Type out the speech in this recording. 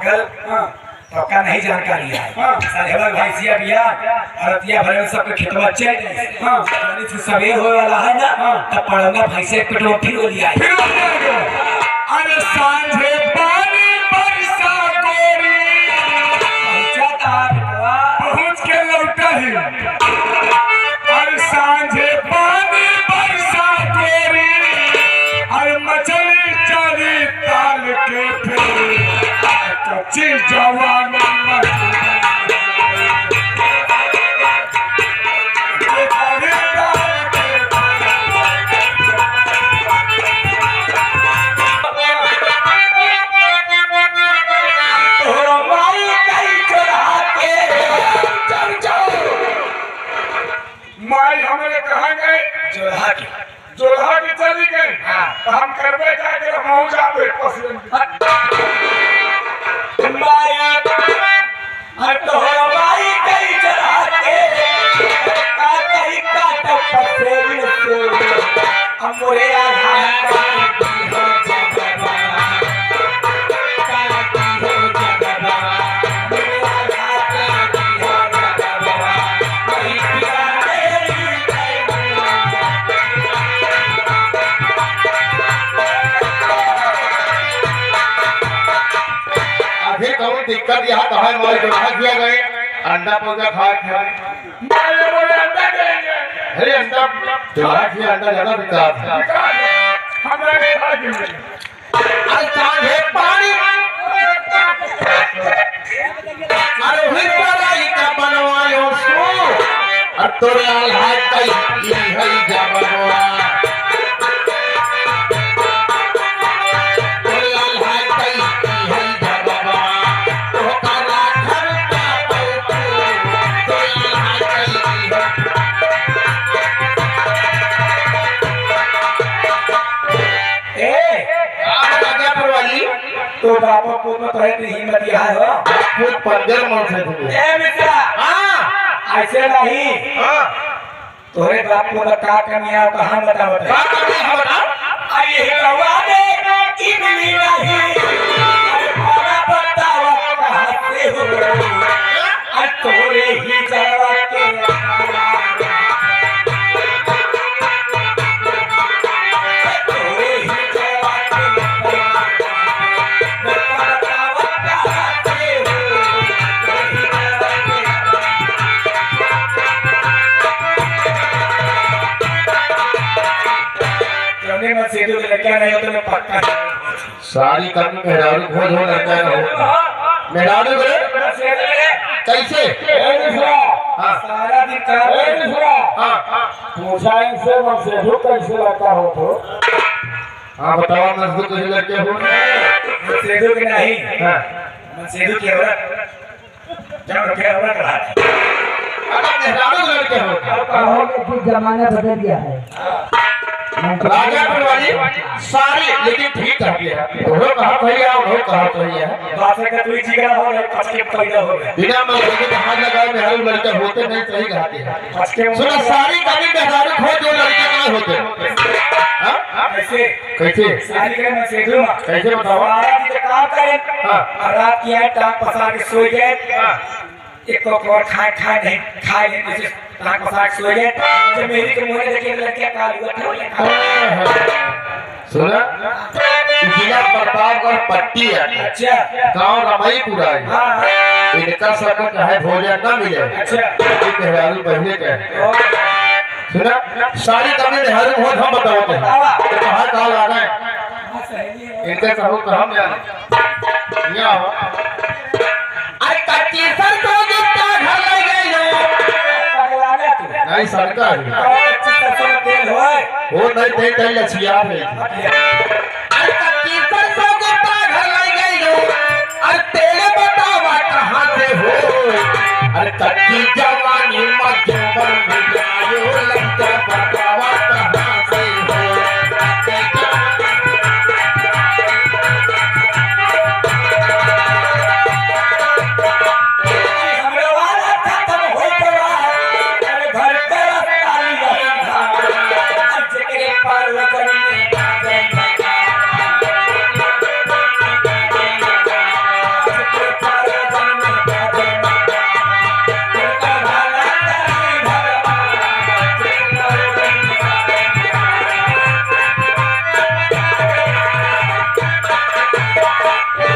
uncle तो का नहीं जानकारी है साहेबा भैंसिया बिया अरतिया भरे सबके खेतवा चल जाए से सवेर होए वाला है ना तब पड़ंगा भैंसे पेट्रोल फिर हो लिया अरे सांझे पानी बरसा गोरी पहुंच के लौटा ही अरे सांझे पानी बरसा गोरी अरे मछली चली ताल के फिर कच्ची जवानी माई हमारे कहा गए जोल्हा की चली गई तो हम करबे जाके हम जाबे पसंद माई कई चढ़ाते का कई काट पसेरी से हमरे दिक्कत यहाँ तो है मोल जो किया गए अंडा पौधा खा अरे अंडा जो किया अंडा ज्यादा बिका है पानी अरे फिर पढ़ाई का बनवायो सो अब तो लाल हाथ कई है जा बनवा तो बाबा को तो तोरे हिम्मत दिया है खुद पंजर मन से थे ए मित्रा हां ऐसे नहीं तोरे बाप को का कमियां कहां बताओ का कमियां बता अरे गवा दे इमली नहीं अरे बड़ा बताओ कहां से हो अरे तोरे ही जलवा के सेदू के लड़का नहीं होता मैं पक्का सारी कमी मेहरारू खोज हो लगता है मेहरारू कैसे हां सारा दिन काम हां पूछा इनसे मैं सेदू कैसे लगता हो तो हां बताओ मजदूर कैसे लगते हो सेदू के नहीं हां मैं सेदू की औरत जब रखे औरत रहा अगर मेहरारू लड़के हो कहो कि जमाना बदल गया है राजा वाली सारी लेकिन ठीक है वो कहा भैया वो कहा भैया बात है कि तू जिगरा हो गया फटके पैदा हो गया बिना मजदूरी के हाथ लगाए मेहरारू लड़के होते नहीं सही कहते हैं फटके सुनो सारी कभी मेहरारू खो जो लड़के नहीं होते हां कैसे कैसे सारी के मैं सेदू कैसे बताओ सारा दिन काम करे हां रात की है टांग पसार के सो गए हां एक और खाए नहीं खाए नहीं टांग पसार के सो गए जब मेरी के मुंह देखे लड़कियां काली हुआ सुना जिला प्रतापगढ़ पट्टी है अच्छा गांव रमईपुरा है हां इनका सब चाहे भोजन न मिले अच्छा ये मेहरारू पहले के सुना सारी कमी मेहरारू हो हम बताओ तो कहां कहां आ गए इनके कहो कहां जाने यहाँ अरे कच्ची सरसों गिट्टा घर ले गई पगलाने तू नहीं सरकार कच्ची सरसों का तेल होए वो नहीं तेल तेल लछिया है अरे कच्ची सरसों गिट्टा घर ले गई अरे तेल बतावा कहां से हो अरे कच्ची जवानी मत बन जायो